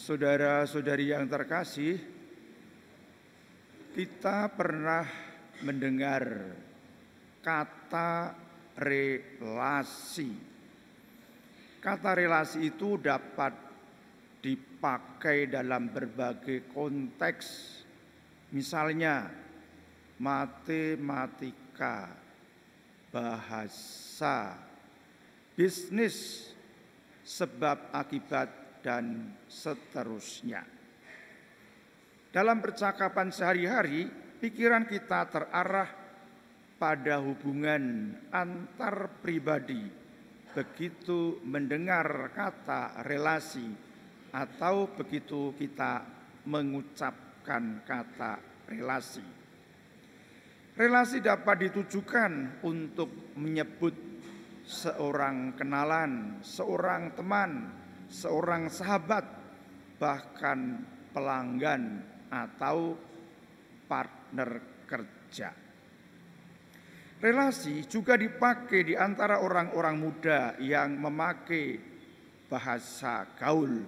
Saudara-saudari yang terkasih, kita pernah mendengar kata relasi. Kata relasi itu dapat dipakai dalam berbagai konteks, misalnya matematika, bahasa, bisnis, sebab akibat, dan seterusnya. Dalam percakapan sehari-hari, pikiran kita terarah pada hubungan antar pribadi begitu mendengar kata relasi atau begitu kita mengucapkan kata relasi. Relasi dapat ditujukan untuk menyebut seorang kenalan, seorang teman, seorang sahabat, bahkan pelanggan atau partner kerja. Relasi juga dipakai di antara orang-orang muda yang memakai bahasa gaul.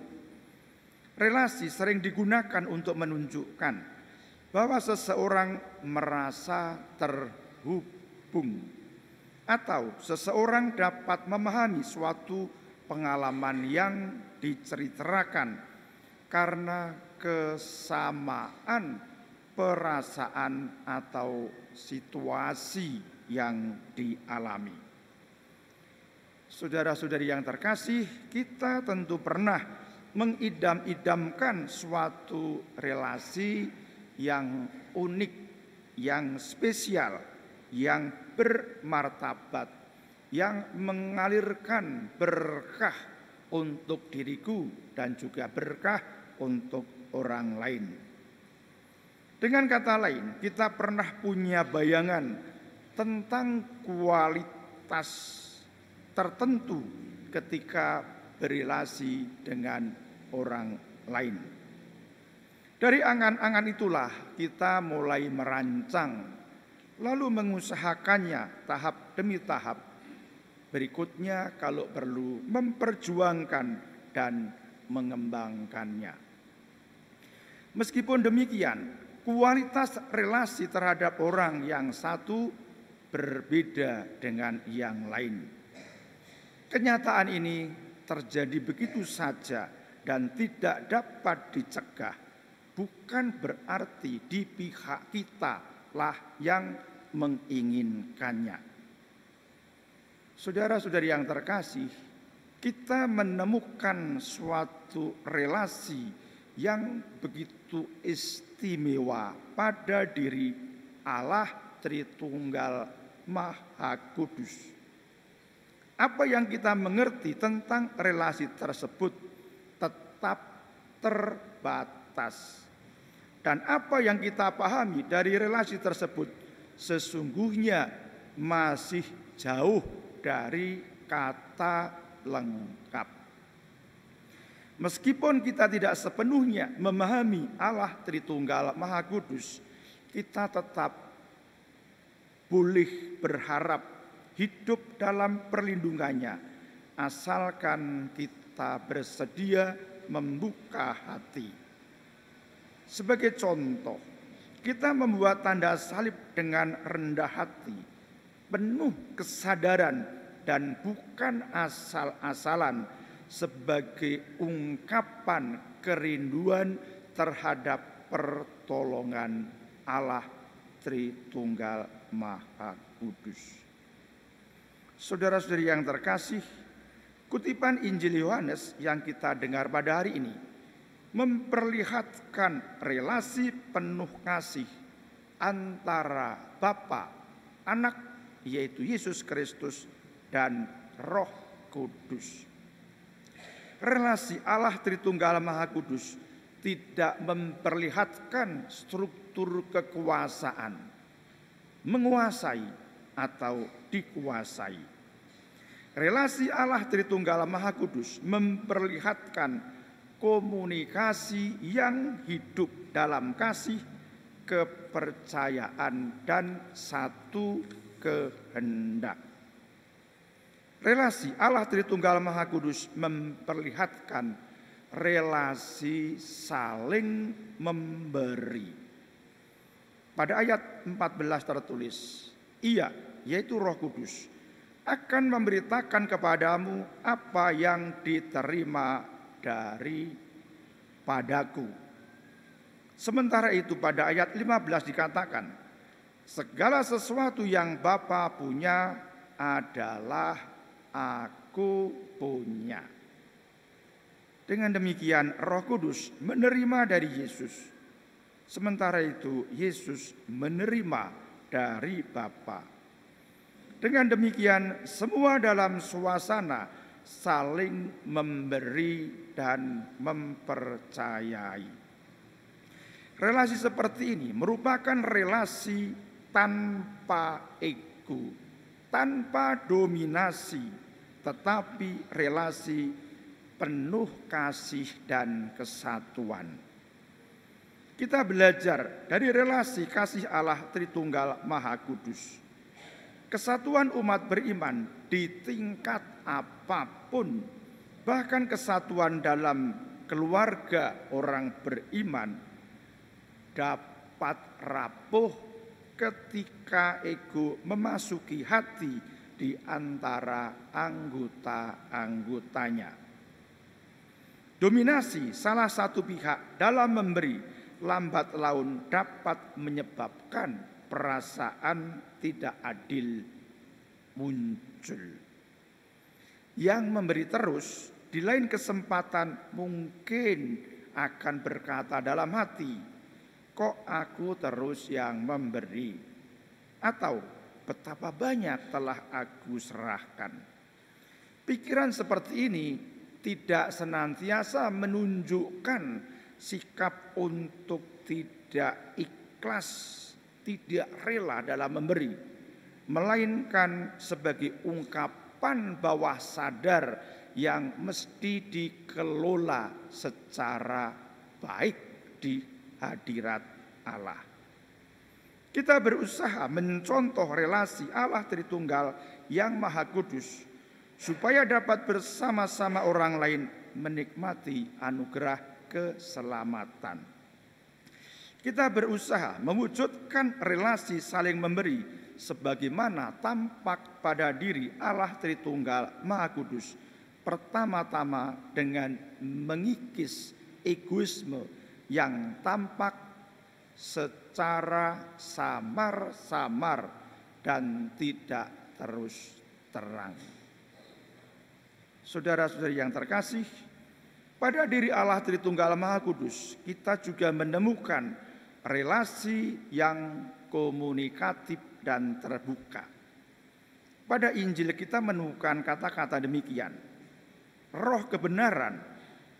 Relasi sering digunakan untuk menunjukkan bahwa seseorang merasa terhubung atau seseorang dapat memahami suatu pengalaman yang diceritakan karena kesamaan perasaan atau situasi yang dialami. Saudara-saudari yang terkasih, kita tentu pernah mengidam-idamkan suatu relasi yang unik, yang spesial, yang bermartabat, yang mengalirkan berkah untuk diriku dan juga berkah untuk orang lain. Dengan kata lain, kita pernah punya bayangan tentang kualitas tertentu ketika berelasi dengan orang lain. Dari angan-angan itulah kita mulai merancang, lalu mengusahakannya tahap demi tahap. Berikutnya kalau perlu memperjuangkan dan mengembangkannya. Meskipun demikian, kualitas relasi terhadap orang yang satu berbeda dengan yang lain. Kenyataan ini terjadi begitu saja dan tidak dapat dicegah. Bukan berarti di pihak kita lah yang menginginkannya. Saudara-saudari yang terkasih, kita menemukan suatu relasi yang begitu istimewa pada diri Allah Tritunggal Maha Kudus. Apa yang kita mengerti tentang relasi tersebut tetap terbatas. Dan apa yang kita pahami dari relasi tersebut sesungguhnya masih jauh dari kata lengkap. Meskipun kita tidak sepenuhnya memahami Allah Tritunggal Maha Kudus, kita tetap boleh berharap hidup dalam perlindungannya, asalkan kita bersedia membuka hati. Sebagai contoh, kita membuat tanda salib dengan rendah hati, penuh kesadaran dan bukan asal-asalan sebagai ungkapan kerinduan terhadap pertolongan Allah Tritunggal Maha Kudus. Saudara-saudari yang terkasih, kutipan Injil Yohanes yang kita dengar pada hari ini memperlihatkan relasi penuh kasih antara Bapa, Anak, yaitu Yesus Kristus, dan Roh Kudus. Relasi Allah Tritunggal Maha Kudus tidak memperlihatkan struktur kekuasaan, menguasai atau dikuasai. Relasi Allah Tritunggal Maha Kudus memperlihatkan komunikasi yang hidup dalam kasih, kepercayaan, dan satu kehendak. Relasi Allah Tritunggal Maha Kudus memperlihatkan relasi saling memberi. Pada ayat 14 tertulis, Ia, yaitu Roh Kudus, akan memberitakan kepadamu apa yang diterima daripadaku. Sementara itu pada ayat 15 dikatakan, segala sesuatu yang Bapa punya adalah aku punya. Dengan demikian Roh Kudus menerima dari Yesus. Sementara itu Yesus menerima dari Bapa. Dengan demikian semua dalam suasana saling memberi dan mempercayai. Relasi seperti ini merupakan relasi tanpa ego, tanpa dominasi, tetapi relasi penuh kasih dan kesatuan. Kita belajar dari relasi kasih Allah Tritunggal Maha Kudus. Kesatuan umat beriman di tingkat apapun, bahkan kesatuan dalam keluarga orang beriman dapat rapuh ketika ego memasuki hati di antara anggota-anggotanya. Dominasi salah satu pihak dalam memberi lambat laun dapat menyebabkan perasaan tidak adil muncul. Yang memberi terus di lain kesempatan mungkin akan berkata dalam hati, kok aku terus yang memberi? Atau betapa banyak telah aku serahkan. Pikiran seperti ini tidak senantiasa menunjukkan sikap untuk tidak ikhlas, tidak rela dalam memberi, melainkan sebagai ungkapan bawah sadar yang mesti dikelola secara baik di hadirat Allah. Kita berusaha mencontoh relasi Allah Tritunggal yang Maha Kudus supaya dapat bersama-sama orang lain menikmati anugerah keselamatan. Kita berusaha mewujudkan relasi saling memberi sebagaimana tampak pada diri Allah Tritunggal Maha Kudus, pertama-tama dengan mengikis egoisme yang tampak secara samar-samar dan tidak terus terang. Saudara-saudari yang terkasih, pada diri Allah Tritunggal Maha Kudus kita juga menemukan relasi yang komunikatif dan terbuka. Pada Injil kita menemukan kata-kata demikian, Roh kebenaran,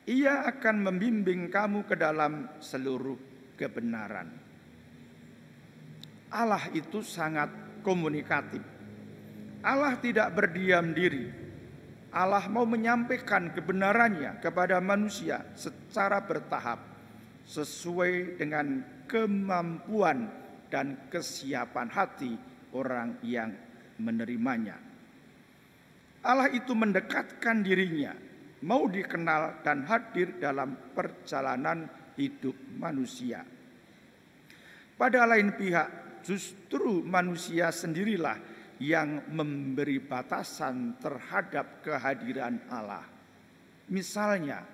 Ia akan membimbing kamu ke dalam seluruh kebenaran. Allah itu sangat komunikatif. Allah tidak berdiam diri. Allah mau menyampaikan kebenarannya kepada manusia secara bertahap, sesuai dengan kemampuan dan kesiapan hati orang yang menerimanya. Allah itu mendekatkan dirinya, mau dikenal dan hadir dalam perjalanan hidup manusia. Pada lain pihak, justru manusia sendirilah yang memberi batasan terhadap kehadiran Allah. Misalnya,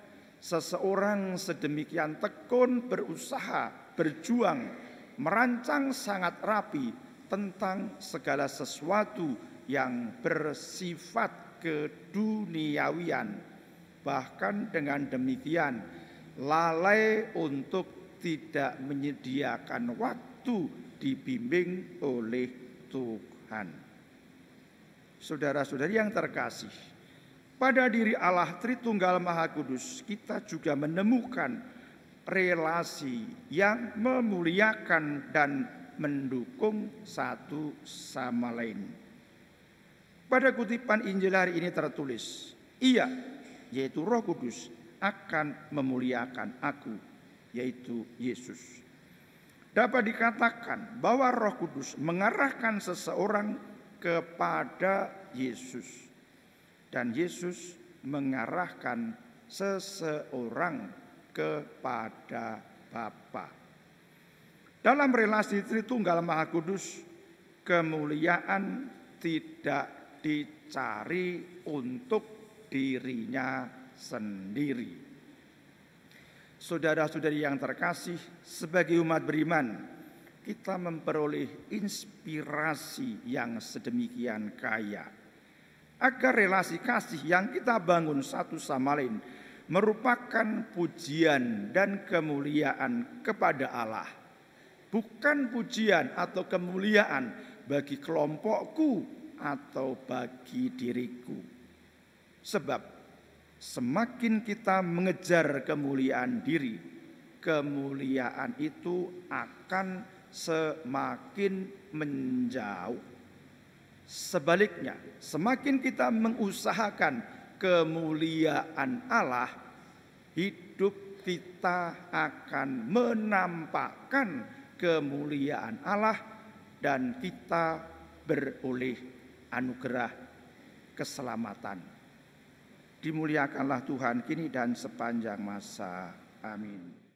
seseorang sedemikian tekun berusaha, berjuang, merancang sangat rapi tentang segala sesuatu yang bersifat keduniawian. Bahkan dengan demikian, lalai untuk tidak menyediakan waktu dibimbing oleh Tuhan. Saudara-saudari yang terkasih, pada diri Allah Tritunggal Maha Kudus kita juga menemukan relasi yang memuliakan dan mendukung satu sama lain. Pada kutipan Injil hari ini tertulis, Ia, yaitu Roh Kudus, akan memuliakan aku, yaitu Yesus. Dapat dikatakan bahwa Roh Kudus mengarahkan seseorang kepada Yesus, dan Yesus mengarahkan seseorang kepada Bapa. Dalam relasi Tritunggal Maha Kudus, kemuliaan tidak dicari untuk dirinya sendiri. Saudara-saudari yang terkasih, sebagai umat beriman, kita memperoleh inspirasi yang sedemikian kaya agar relasi kasih yang kita bangun satu sama lain merupakan pujian dan kemuliaan kepada Allah, bukan pujian atau kemuliaan bagi kelompokku atau bagi diriku. Sebab semakin kita mengejar kemuliaan diri, kemuliaan itu akan semakin menjauh. Sebaliknya, semakin kita mengusahakan kemuliaan Allah, hidup kita akan menampakkan kemuliaan Allah dan kita beroleh anugerah keselamatan. Dimuliakanlah Tuhan kini dan sepanjang masa. Amin.